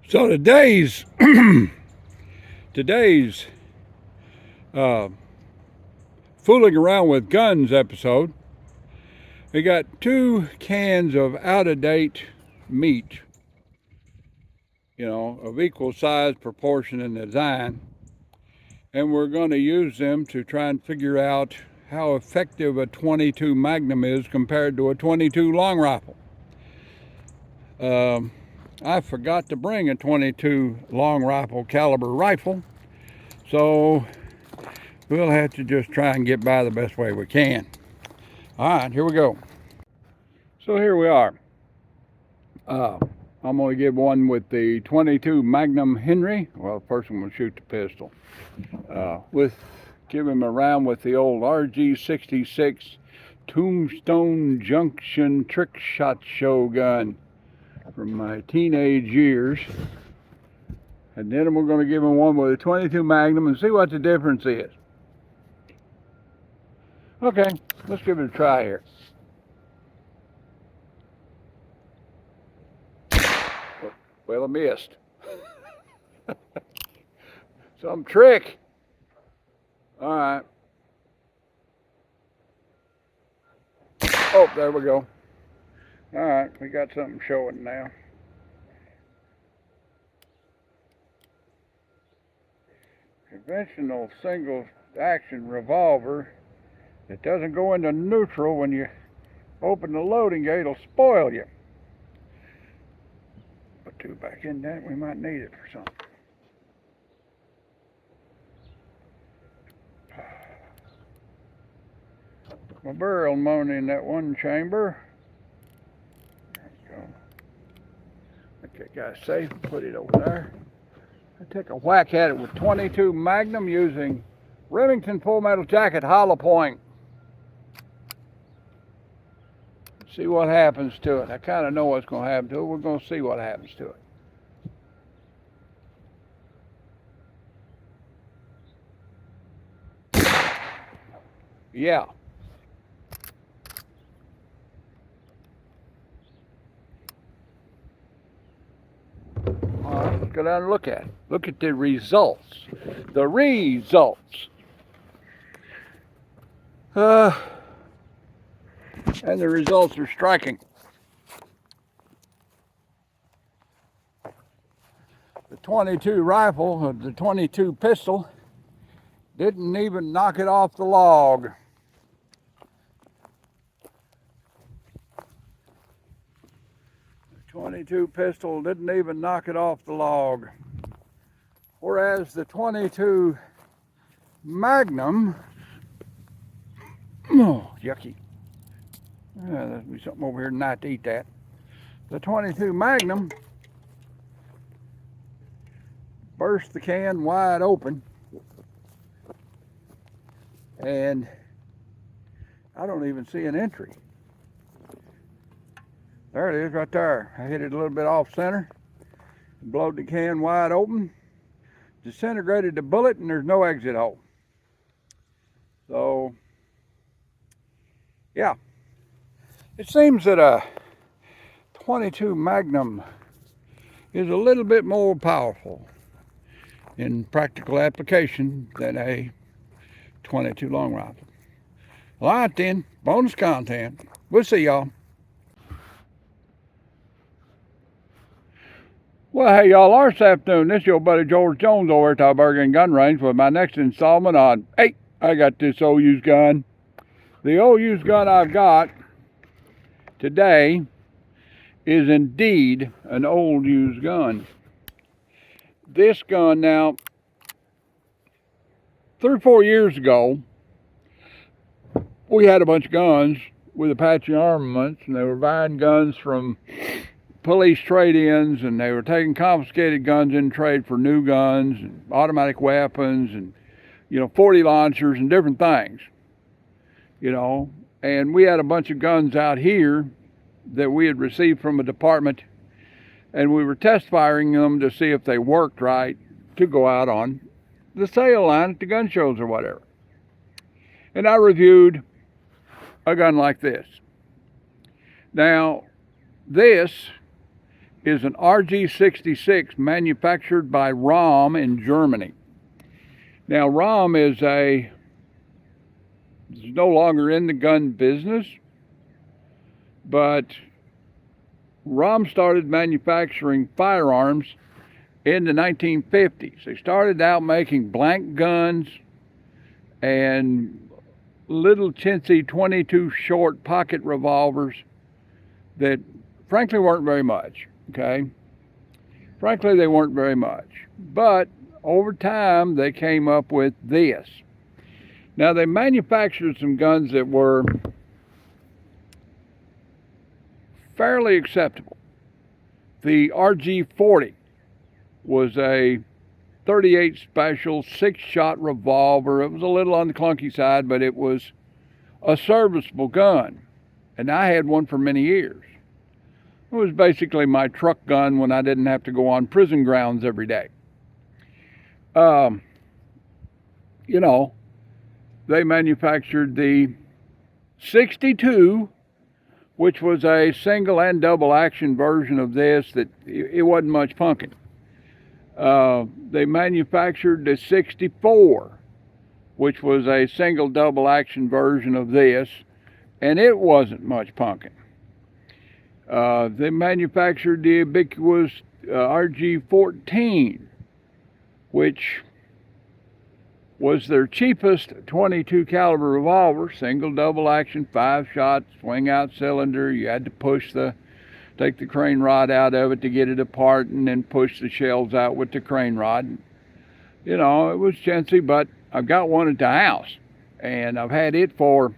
So today's fooling around with guns episode, we got 2 cans of out-of-date meat, of equal size, proportion, and design, and we're going to use them to try and figure out how effective a 22 Magnum is compared to a 22 long rifle. I forgot to bring a 22 long rifle caliber rifle, so we'll have to just try and get by the best way we can. All right, here we go. So here we are. I'm going to give one with the 22 Magnum Henry. Well, first I'm going to shoot the pistol. Give him a round with the old RG66 Tombstone Junction Trick Shot Show gun from my teenage years. And then we're going to give him one with a 22 Magnum and see what the difference is. Okay, let's give it a try here. Well, I missed. Some trick. All right. Oh, there we go. All right, we got something showing now. Conventional single action revolver. It doesn't go into neutral when you open the loading gate. It'll spoil you. Put 2 back in that. We might need it for something. My barrel mounted in that one chamber. There you go. Make that guy safe and put it over there. I take a whack at it with 22 Magnum using Remington Full Metal Jacket hollow point. See what happens to it. I kind of know what's going to happen to it. We're going to see what happens to it. Yeah. All right, let's go down and look at it. Look at the results. The results. And the results are striking. The 22 rifle, the 22 pistol, didn't even knock it off the log. The 22 pistol didn't even knock it off the log. Whereas the 22 Magnum, oh, yucky. There'll be something over here tonight to eat that. The 22 Magnum burst the can wide open, and I don't even see an entry. There it is right there. I hit it a little bit off center, blowed the can wide open, disintegrated the bullet, and there's no exit hole. So, yeah. It seems that a 22 Magnum is a little bit more powerful in practical application than a 22 long rifle. All right then, bonus content. We'll see y'all. Well, hey y'all, this afternoon, this is your buddy George Jones over at Taubergen Gun Range with my next installment on, hey, I got this old used gun. The old used gun I've got today is indeed an old used gun. This gun now, 3 or 4 years ago, we had a bunch of guns with Apache armaments, and they were buying guns from police trade-ins, and they were taking confiscated guns in trade for new guns and automatic weapons and 40 launchers and different things, and we had a bunch of guns out here that we had received from a department, and we were test firing them to see if they worked right to go out on the sale line at the gun shows or whatever. And I reviewed a gun like this. Now, this is an RG66 manufactured by Rom in Germany. Now, Rom is no longer in the gun business, but Rom started manufacturing firearms in the 1950s. They started out making blank guns and little chintzy 22 short pocket revolvers that frankly weren't very much, okay? Frankly, they weren't very much. But over time, they came up with this. Now, they manufactured some guns that were fairly acceptable. The RG40 was a 38 special 6-shot revolver. It was a little on the clunky side, but it was a serviceable gun. And I had one for many years. It was basically my truck gun when I didn't have to go on prison grounds every day. You know, they manufactured the 62, which was a single and double action version of this that it wasn't much punking. They manufactured the 64, which was a single double action version of this, and it wasn't much punking. They manufactured the ubiquitous RG14, which was their cheapest 22 caliber revolver, single double action, 5-shot, swing out cylinder. You had to take the crane rod out of it to get it apart and then push the shells out with the crane rod. You know, it was chintzy, but I've got one at the house and I've had it for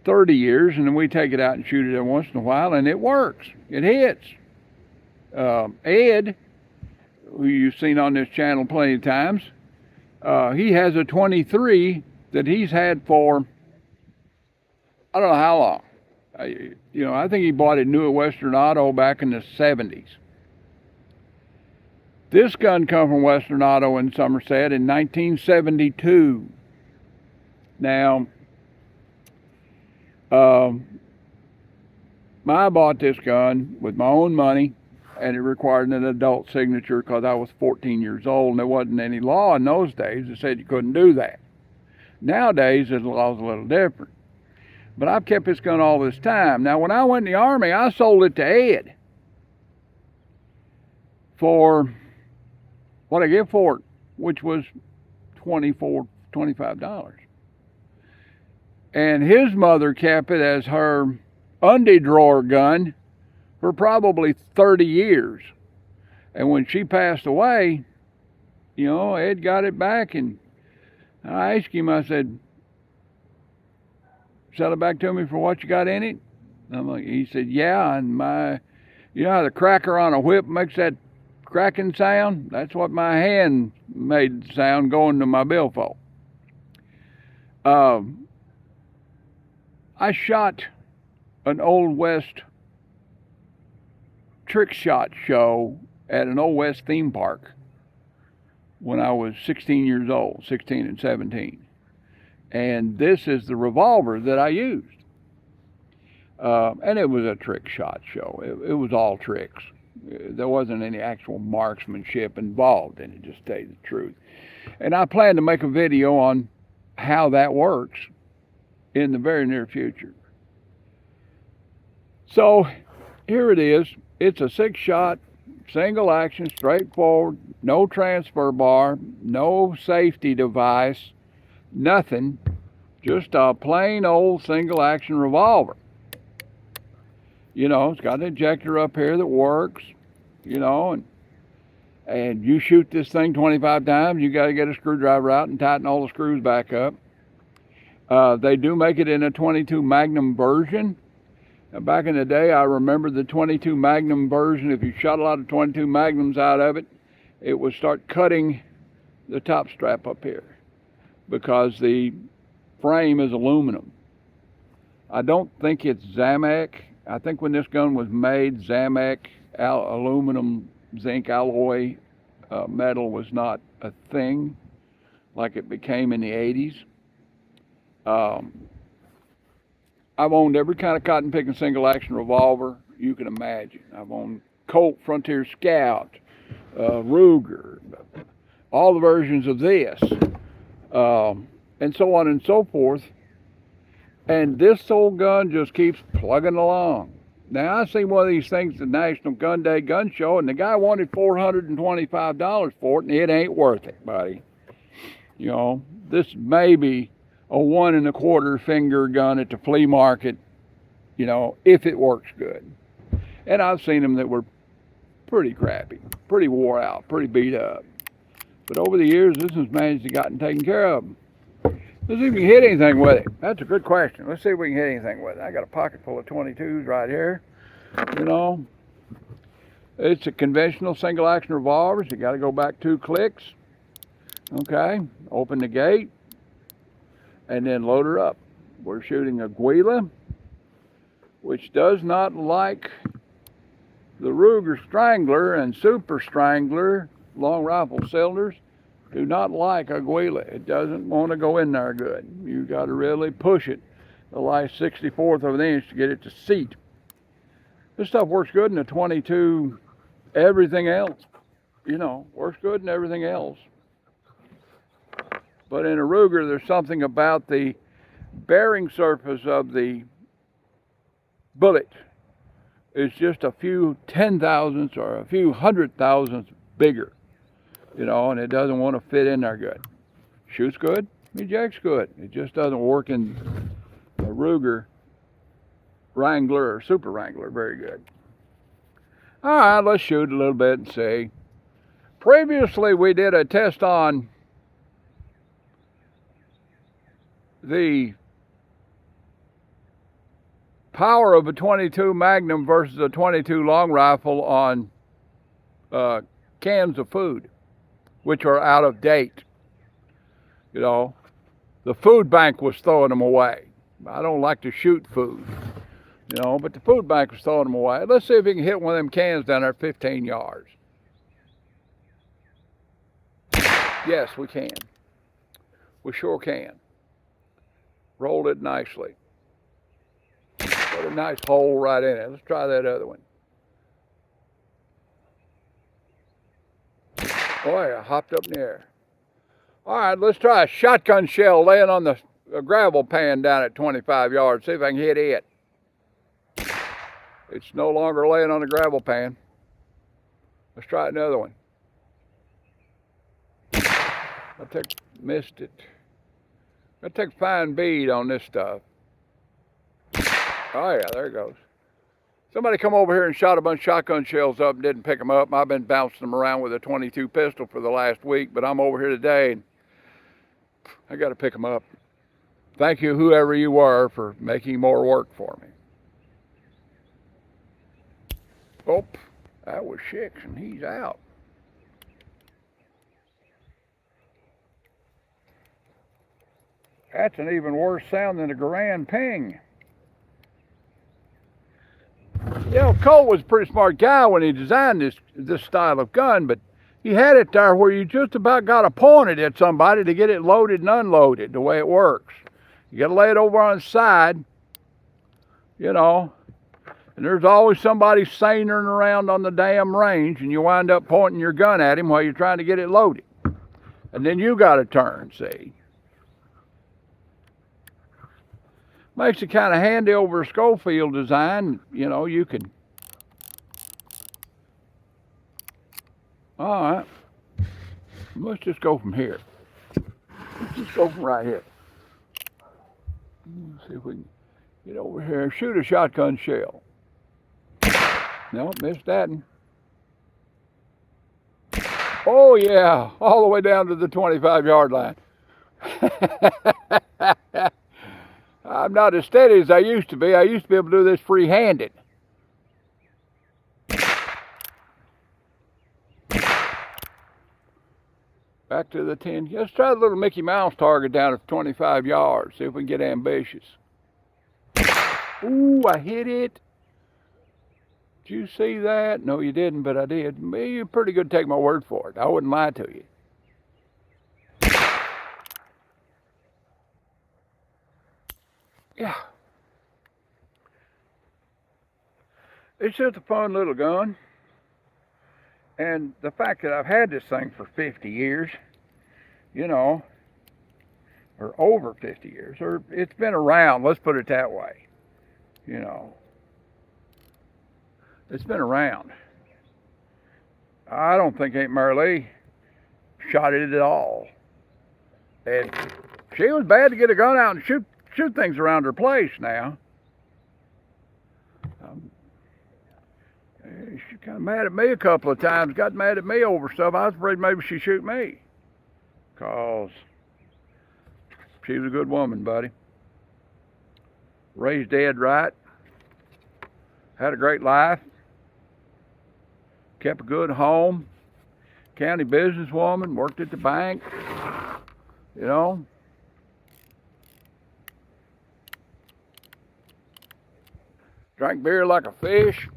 30 years, and then we take it out and shoot it every once in a while, and it works. It hits. Ed, who you've seen on this channel plenty of times, he has a 23 that he's had for, I don't know how long. I think he bought it new at Western Auto back in the 70s. This gun come from Western Auto in Somerset in 1972. Now, I bought this gun with my own money, and it required an adult signature because I was 14 years old, and there wasn't any law in those days that said you couldn't do that. Nowadays, the law's a little different. But I've kept this gun all this time. Now, when I went in the Army, I sold it to Ed for what I get for it, which was $25. And his mother kept it as her undie drawer gun for probably 30 years. And when she passed away, Ed got it back, and I asked him, I said, sell it back to me for what you got in it? He said, yeah, and you know how the cracker on a whip makes that cracking sound? That's what my hand made the sound going to my billfold. I shot an Old West trick shot show at an Old West theme park when I was 16 years old, 16 and 17. And this is the revolver that I used. And it was a trick shot show. It was all tricks. There wasn't any actual marksmanship involved in it, just to tell you the truth. And I plan to make a video on how that works in the very near future. So here it is. It's a 6-shot, single action, straightforward, no transfer bar, no safety device, nothing, just a plain old single action revolver. It's got an ejector up here that works, and you shoot this thing 25 times, you got to get a screwdriver out and tighten all the screws back up. They do make it in a 22 Magnum version. Now, back in the day, I remember the 22 Magnum version. If you shot a lot of 22 Magnums out of it, it would start cutting the top strap up here because the frame is aluminum. I don't think it's Zamak. I think when this gun was made, Zamak aluminum zinc alloy metal was not a thing like it became in the 80s. I've owned every kind of cotton picking single action revolver you can imagine. I've owned Colt Frontier Scout, Ruger, all the versions of this, and so on and so forth. And this old gun just keeps plugging along. Now, I seen one of these things at the National Gun Day gun show, and the guy wanted $425 for it, and it ain't worth it, buddy. You know, this may be a 1 1/4 finger gun at the flea market, you know, if it works good. And I've seen them that were pretty crappy, pretty wore out, pretty beat up. But over the years, this has managed to gotten taken care of. Let's see if we can hit anything with it. That's a good question. Let's see if we can hit anything with it. I got a pocket full of 22's right here. You know, it's a conventional single action revolver. So you got to go back 2 clicks. Okay, open the gate and then load her up. We're shooting a Guila, which does not like the Ruger Strangler and Super Strangler long rifle cylinders. Do not like a Guila. It doesn't want to go in there good. You got to really push it the last 64th of an inch to get it to seat. This stuff works good in a 22. Everything else, you know, works good in everything else. But in a Ruger, there's something about the bearing surface of the bullet. It's just a few 10,000ths or a few 100,000ths bigger. You know, and it doesn't want to fit in there good. Shoots good, ejects good. It just doesn't work in a Ruger Wrangler or Super Wrangler very good. All right, let's shoot a little bit and see. Previously, we did a test on the power of a 22 Magnum versus a 22 long rifle on cans of food, which are out of date. You know, the food bank was throwing them away. I don't like to shoot food, you know, but the food bank was throwing them away. Let's see if we can hit one of them cans down there at 15 yards. Yes, we can. We sure can. Rolled it nicely. Put a nice hole right in it. Let's try that other one. Oh yeah, hopped up in the air. All right, let's try a shotgun shell laying on the gravel pan down at 25 yards. See if I can hit it. It's no longer laying on the gravel pan. Let's try another one. Missed it. I take fine bead on this stuff. Oh yeah, there it goes. Somebody come over here and shot a bunch of shotgun shells up and didn't pick them up. I've been bouncing them around with a 22 pistol for the last week, but I'm over here today and I got to pick them up. Thank you, whoever you were, for making more work for me. Oh, that was 6 and he's out. That's an even worse sound than a Garand ping. You know, Colt was a pretty smart guy when he designed this style of gun, but he had it there where you just about got to point it at somebody to get it loaded and unloaded the way it works. You got to lay it over on its side, you know, and there's always somebody sailing around on the damn range, and you wind up pointing your gun at him while you're trying to get it loaded. And then you got to turn, see. Makes it kind of handy over a Schofield design. You know, you can. All right. Let's just go from here. Let's just go from right here. Let's see if we can get over here and shoot a shotgun shell. No, missed that one. Oh, yeah. All the way down to the 25-yard line. I'm not as steady as I used to be. I used to be able to do this free-handed. Back to the 10. Let's try the little Mickey Mouse target down at 25 yards. See if we can get ambitious. Ooh, I hit it. Did you see that? No, you didn't, but I did. You're pretty good to take my word for it. I wouldn't lie to you. Yeah. It's just a fun little gun. And the fact that I've had this thing for 50 years, you know, or over 50 years, or it's been around, let's put it that way, you know. It's been around. I don't think Aunt Mary Lee shot it at all. And she was bad to get a gun out and shoot things around her place now. She kind of mad at me a couple of times, got mad at me over stuff. I was afraid maybe she'd shoot me. Because she was a good woman, buddy. Raised dead right. Had a great life. Kept a good home. County businesswoman, worked at the bank. You know. Drank beer like a fish.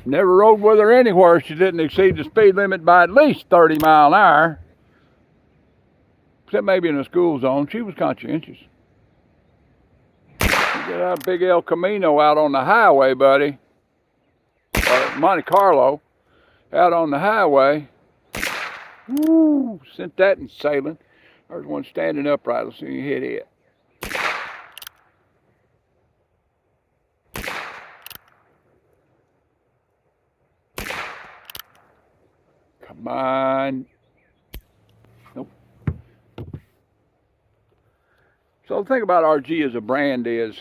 Never rode with her anywhere she didn't exceed the speed limit by at least 30 miles an hour. Except maybe in the school zone. She was conscientious. You get out Big El Camino out on the highway, buddy. Monte Carlo. Out on the highway. Woo! Sent that in sailing. There's one standing upright. Let's see you hit it. Come on. Nope. So the thing about RG as a brand is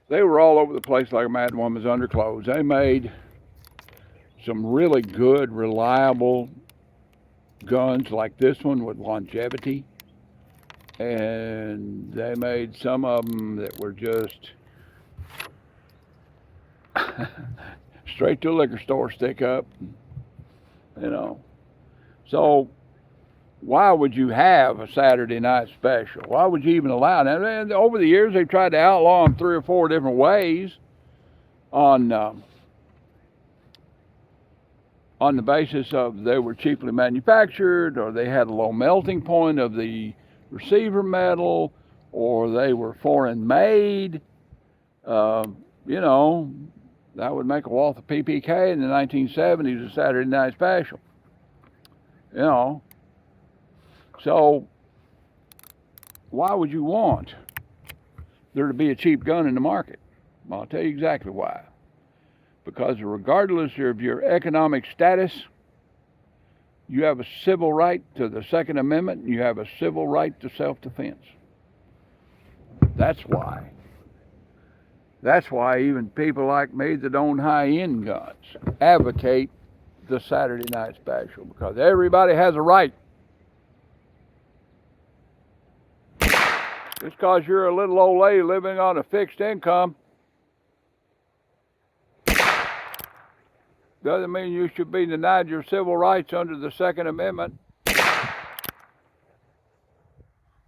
they were all over the place like a mad woman's underclothes. They made some really good, reliable guns like this one with longevity. And they made some of them that were just straight to a liquor store stick up. You know, so why would you have a Saturday night special? Why would you even allow that? And over the years, they've tried to outlaw them 3 or 4 different ways on the basis of they were cheaply manufactured, or they had a low melting point of the receiver metal, or they were foreign made. You know, that would make a Walther PPK in the 1970s a Saturday night special. You know. So, why would you want there to be a cheap gun in the market? Well, I'll tell you exactly why. Because regardless of your economic status, you have a civil right to the Second Amendment, and you have a civil right to self-defense. That's why. That's why even people like me that own high-end guns advocate the Saturday night special, because everybody has a right. Just because you're a little old lady living on a fixed income doesn't mean you should be denied your civil rights under the Second Amendment.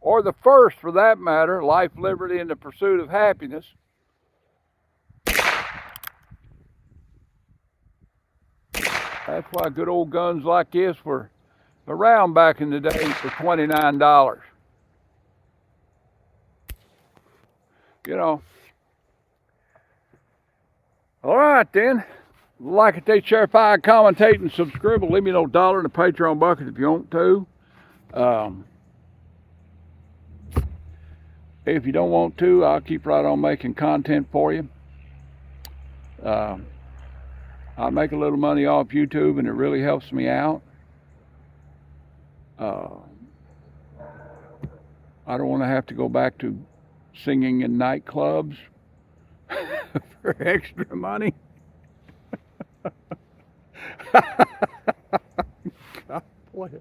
Or the first, for that matter, life, liberty, and the pursuit of happiness. That's why good old guns like this were around back in the day for $29. You know. All right, then. Like it, they share, fire, commentate, and subscribe. Leave me no dollar in the Patreon bucket if you want to. If you don't want to, I'll keep right on making content for you. I make a little money off YouTube, and it really helps me out. I don't want to have to go back to singing in nightclubs for extra money. God bless.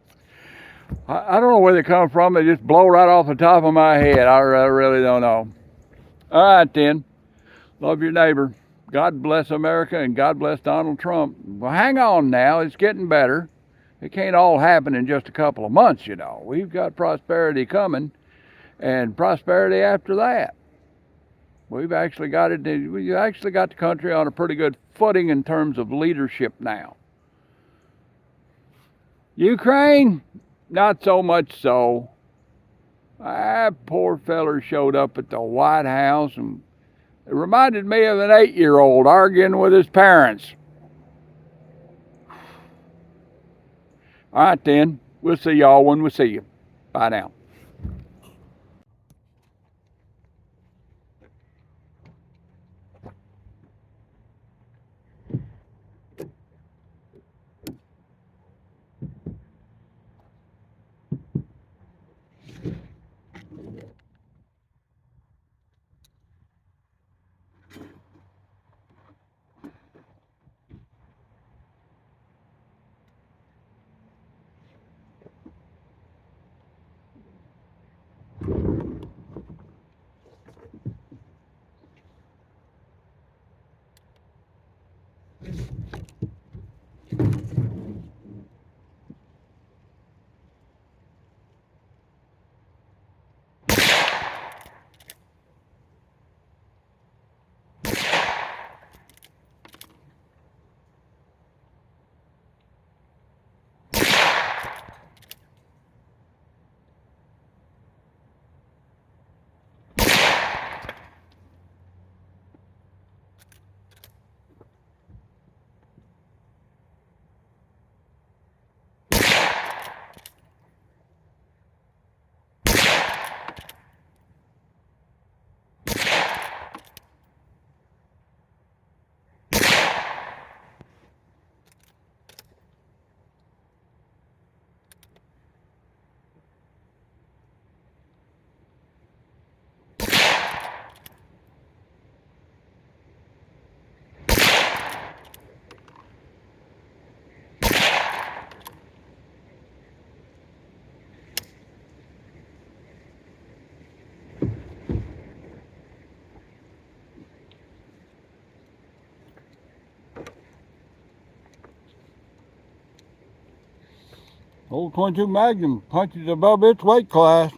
I don't know where they come from. They just blow right off the top of my head. I really don't know. All right, then. Love your neighbor. God bless America, and God bless Donald Trump. Well, hang on now. It's getting better. It can't all happen in just a couple of months, you know. We've got prosperity coming, and prosperity after that. We've actually got the country on a pretty good footing in terms of leadership now. Ukraine, not so much so. That poor feller showed up at the White House, and It reminded me of an 8-year-old arguing with his parents. All right, then. We'll see y'all when we see you. Bye now. Old 22 Magnum punches above its weight class.